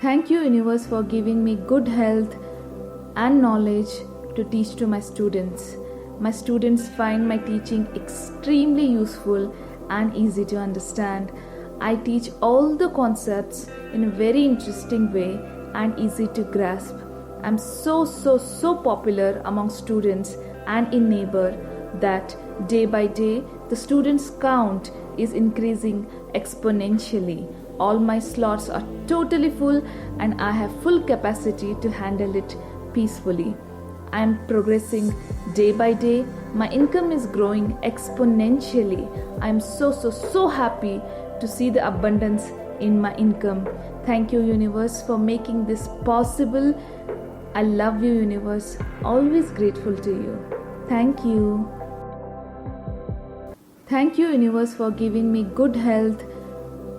Thank you, universe, for giving me good health and knowledge to teach to my students. My students find my teaching extremely useful and easy to understand. I teach all the concepts in a very interesting way and easy to grasp. I'm so popular among students and in neighbor that day by day the students count is increasing exponentially. All my slots are totally full and I have full capacity to handle it peacefully. I am progressing day by day. My income is growing exponentially. I am so happy to see the abundance in my income. Thank you, universe, for making this possible. I love you, universe. Always grateful to you. Thank you. Thank you, universe, for giving me good health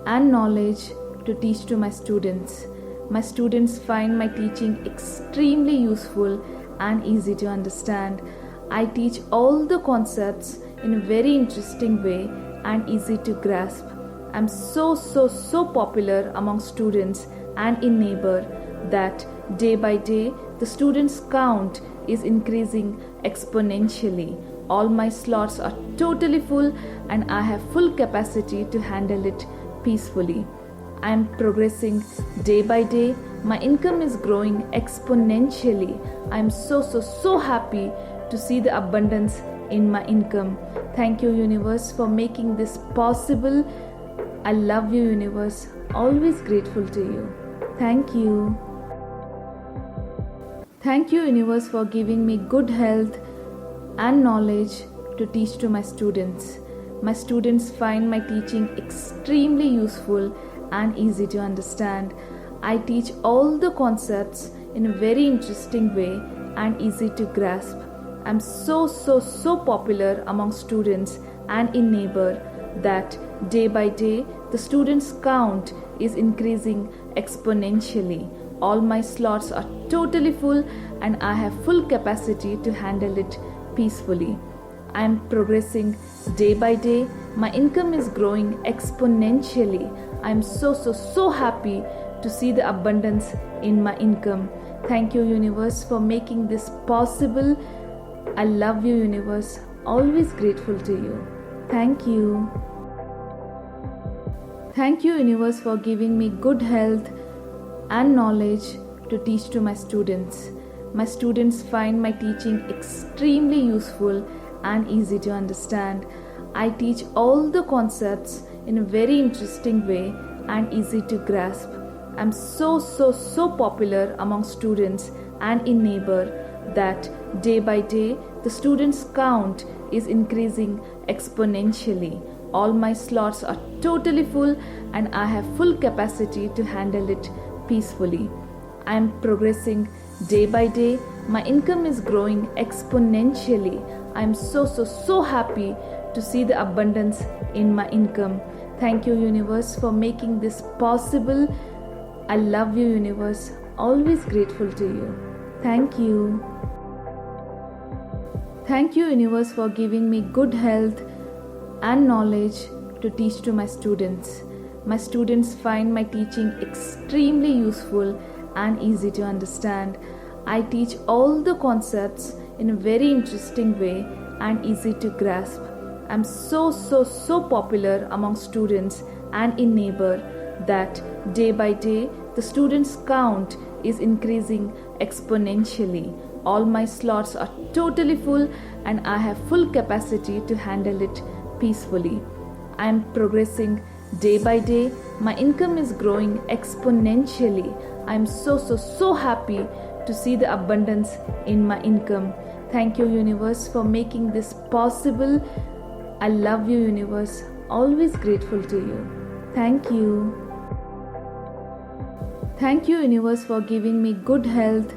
and knowledge to teach to my students. My students find my teaching extremely useful and easy to understand. I teach all the concepts in a very interesting way and easy to grasp. I'm so popular among students and in neighbor that day by day the students count is increasing exponentially. All my slots are totally full and I have full capacity to handle it peacefully. I am progressing day by day. My income is growing exponentially. I am so happy to see the abundance in my income. Thank you, universe, for making this possible. I love you, universe. Always grateful to you. Thank you. Thank you, universe, for giving me good health and knowledge to teach to my students. My students find my teaching extremely useful and easy to understand. I teach all the concepts in a very interesting way and easy to grasp. I'm so popular among students and in neighbor that day by day the students count is increasing exponentially. All my slots are totally full and I have full capacity to handle it peacefully. I am progressing day by day. My income is growing exponentially. I am so happy to see the abundance in my income. Thank you, universe, for making this possible. I love you, universe. Always grateful to you. Thank you. Thank you, universe, for giving me good health and knowledge to teach to my students. My students find my teaching extremely useful and easy to understand. I teach all the concepts in a very interesting way and easy to grasp. I'm so popular among students and in neighbor that day by day the students count is increasing exponentially. All my slots are totally full and I have full capacity to handle it peacefully. I am progressing day by day. My income is growing exponentially. I am so happy to see the abundance in my income. Thank you, universe, for making this possible. I love you, universe. Always grateful to you. Thank you. Thank you, universe, for giving me good health and knowledge to teach to my students. My students find my teaching extremely useful and easy to understand. I teach all the concepts in a very interesting way and easy to grasp. I'm so popular among students and in neighbor that day by day the students count is increasing exponentially. All my slots are totally full and I have full capacity to handle it peacefully. I am progressing day by day. My income is growing exponentially. I am so happy to see the abundance in my income. Thank you, universe, for making this possible. I love you, universe. Always grateful to you. Thank you. Thank you, universe, for giving me good health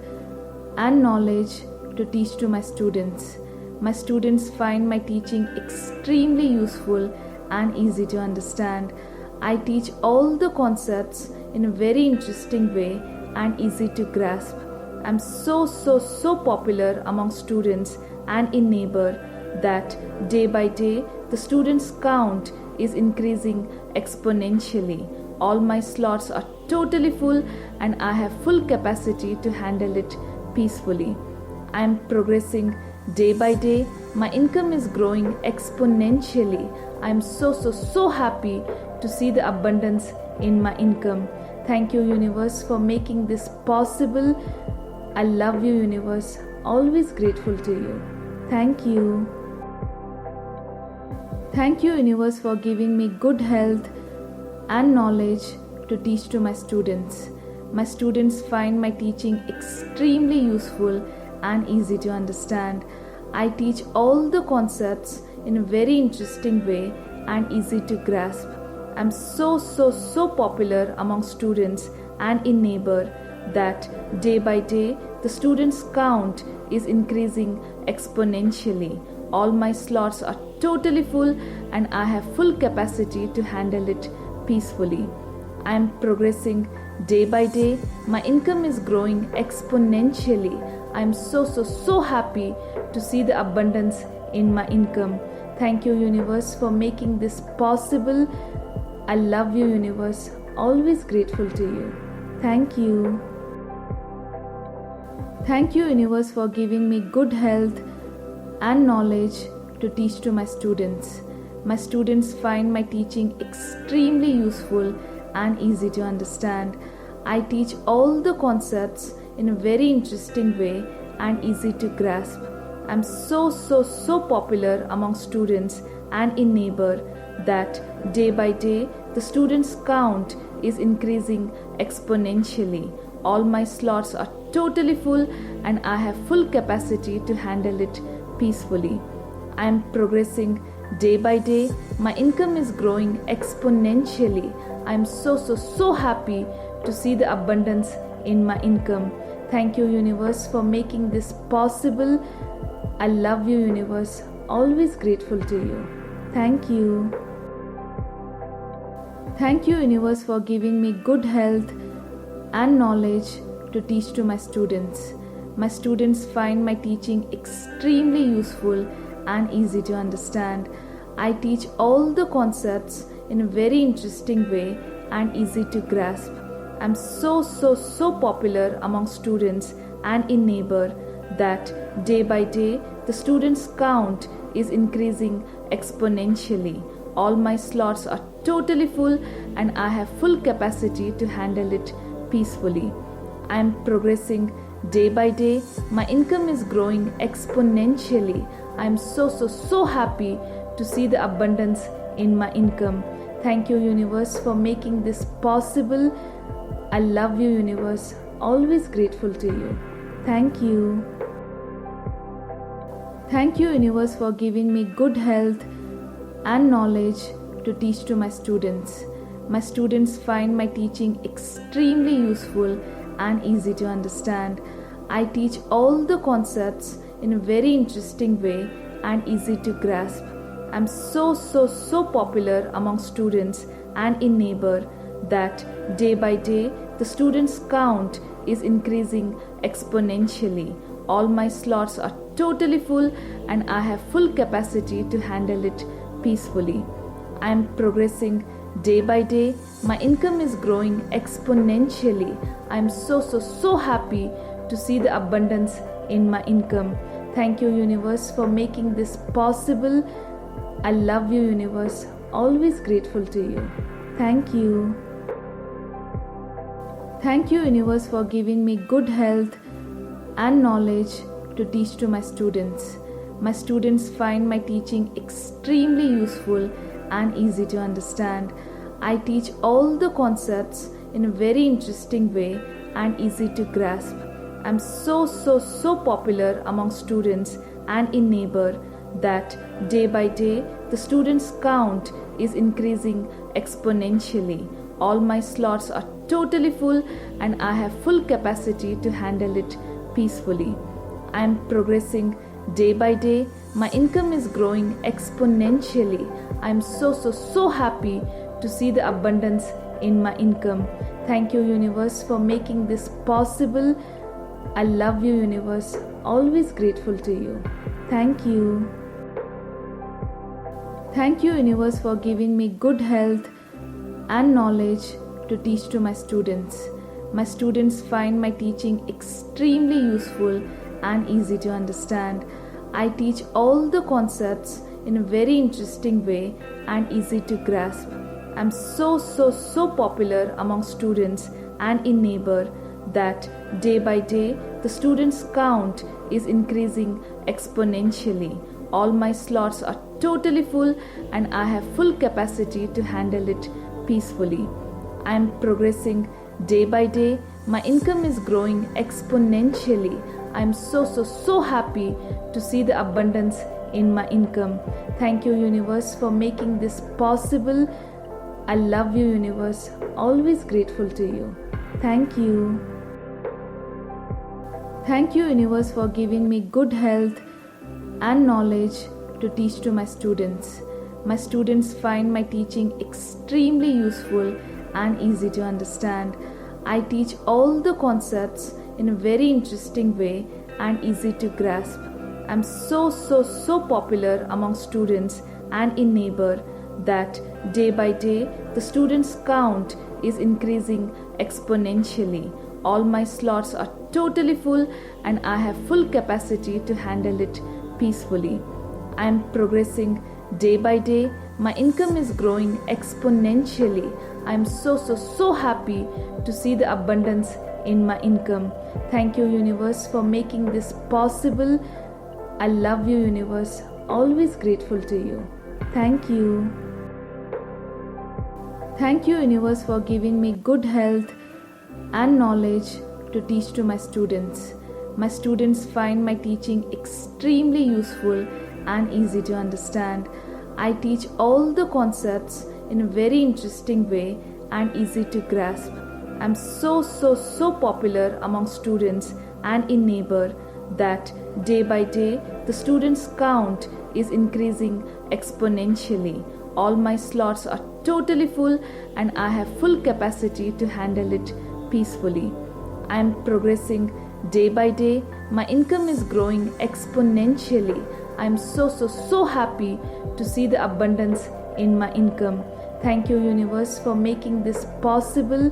and knowledge to teach to my students. My students find my teaching extremely useful and easy to understand. I teach all the concepts in a very interesting way and easy to grasp. I'm so popular among students and in neighbor that day by day the students count is increasing exponentially. All my slots are totally full and I have full capacity to handle it peacefully. I am progressing day by day. My income is growing exponentially. I am so happy to see the abundance in my income. Thank you, universe, for making this possible. I love you, universe. Always grateful to you. Thank you. Thank you, universe, for giving me good health and knowledge to teach to my students. My students find my teaching extremely useful and easy to understand. I teach all the concepts in a very interesting way and easy to grasp. I'm so popular among students and in neighbor that day by day the students count is increasing exponentially. All my slots are totally full and I have full capacity to handle it peacefully. I am progressing day by day. My income is growing exponentially. I am so happy to see the abundance in my income. Thank you, universe, for making this possible. I love you, universe. Always grateful to you. Thank you. Thank you, universe, for giving me good health and knowledge to teach to my students. My students find my teaching extremely useful and easy to understand. I teach all the concepts in a very interesting way and easy to grasp. I'm so popular among students and in neighbor that day by day the students count is increasing exponentially. All my slots are totally full and I have full capacity to handle it peacefully. I am progressing day by day. My income is growing exponentially. I am so happy to see the abundance in my income. Thank you, universe, for making this possible. I love you, universe. Always grateful to you. Thank you. Thank you, universe, for giving me good health and knowledge to teach to my students. My students find my teaching extremely useful and easy to understand. I teach all the concepts in a very interesting way and easy to grasp. I'm so popular among students and in neighbor that day by day the students count is increasing exponentially. All my slots are totally full and I have full capacity to handle it peacefully. I am progressing day by day. My income is growing exponentially. I am so happy to see the abundance in my income. Thank you, universe, for making this possible. I love you, universe. Always grateful to you. Thank you. Thank you, universe, for giving me good health and knowledge to teach to my students. My students find my teaching extremely useful and easy to understand. I teach all the concepts in a very interesting way and easy to grasp. I'm so popular among students and in neighbor that day by day the students count is increasing exponentially. All my slots are totally full and I have full capacity to handle it peacefully. I am progressing day by day. My income is growing exponentially. I am so happy to see the abundance in my income. Thank you, universe, for making this possible. I love you, universe. Always grateful to you. Thank you. Thank you, universe, for giving me good health and knowledge to teach to my students. My students find my teaching extremely useful and easy to understand. I teach all the concepts in a very interesting way and easy to grasp. I'm so popular among students and in neighbor that day by day the students count is increasing exponentially. All my slots are totally full and I have full capacity to handle it peacefully. I am progressing day by day. My income is growing exponentially. I am so happy to see the abundance in my income. Thank you, universe, for making this possible. I love you, universe. Always grateful to you. Thank you. Thank you, universe, for giving me good health and knowledge to teach to my students. My students find my teaching extremely useful and easy to understand. I teach all the concepts in a very interesting way and easy to grasp. I'm so popular among students and in neighbor that day by day the students count is increasing exponentially. All my slots are totally full and I have full capacity to handle it peacefully. I am progressing day by day. My income is growing exponentially. I am so happy to see the abundance in my income. Thank you, universe, for making this possible. I love you, universe. Always grateful to you. Thank you. Thank you, universe, for giving me good health and knowledge to teach to my students. My students find my teaching extremely useful and easy to understand. I teach all the concepts in a very interesting way and easy to grasp. I'm so popular among students and in neighbor that day by day the students count is increasing exponentially. All my slots are totally full and I have full capacity to handle it peacefully. I am progressing day by day. My income is growing exponentially. I am so happy to see the abundance in my income. Thank you, universe, for making this possible. I love you, universe. Always grateful to you. Thank you. Thank you, universe, for giving me good health and knowledge to teach to my students. My students find my teaching extremely useful and easy to understand. I teach all the concepts in a very interesting way and easy to grasp. I'm so popular among students and in neighbor that day by day the students count is increasing exponentially. All my slots are totally full and I have full capacity to handle it peacefully. I am progressing day by day. My income is growing exponentially. I am so happy to see the abundance in my income. Thank you, universe, for making this possible.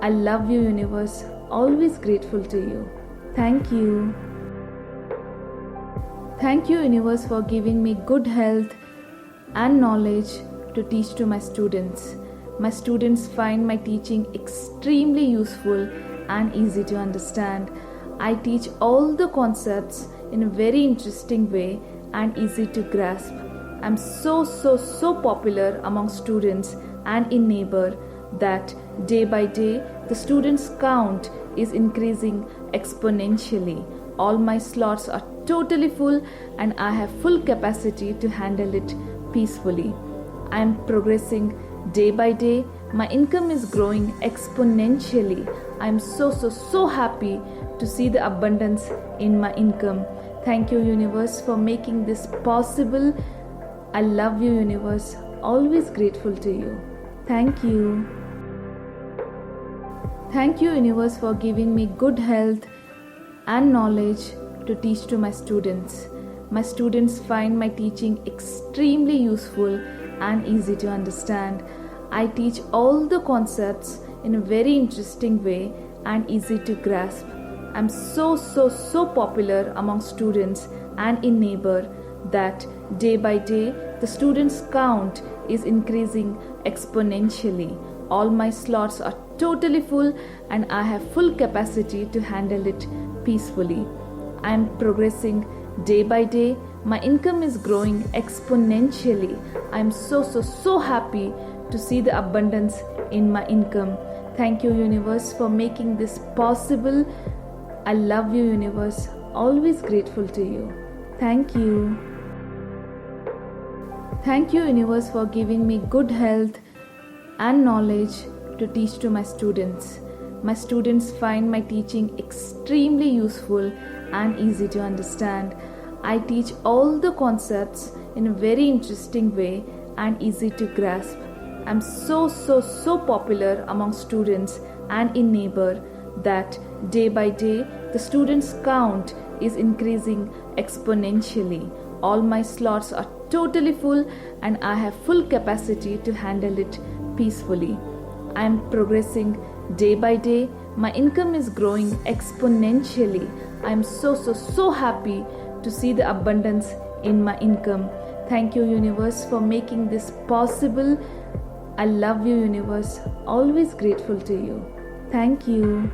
I love you, universe. Always grateful to you. Thank you. Thank you, universe, for giving me good health and knowledge to teach to my students. My students find my teaching extremely useful and easy to understand. I teach all the concepts in a very interesting way and easy to grasp. I'm so popular among students and in neighbor that day by day the students count is increasing exponentially. All my slots are totally full and I have full capacity to handle it peacefully. I am progressing day by day. My income is growing exponentially. I am so happy to see the abundance in my income. Thank you, universe, for making this possible. I love you, universe. Always grateful to you. Thank you. Thank you, universe, for giving me good health and knowledge to teach to my students. My students find my teaching extremely useful and easy to understand. I teach all the concepts in a very interesting way and easy to grasp. I'm so popular among students and in neighbor that day by day the students count is increasing exponentially. All my slots are totally full and I have full capacity to handle it peacefully. I am progressing day by day. My income is growing exponentially. I am so happy to see the abundance in my income. Thank you, universe, for making this possible. I love you, universe. Always grateful to you. Thank you. Thank you, universe, for giving me good health and knowledge to teach to my students. My students find my teaching extremely useful and easy to understand. I teach all the concepts in a very interesting way and easy to grasp. I'm so popular among students and in neighbor that day by day the students count is increasing exponentially. All my slots are totally full and I have full capacity to handle it peacefully. I am progressing day by day. My income is growing exponentially. I am so happy to see the abundance in my income. Thank you, universe, for making this possible. I love you, universe. Always grateful to you. Thank you.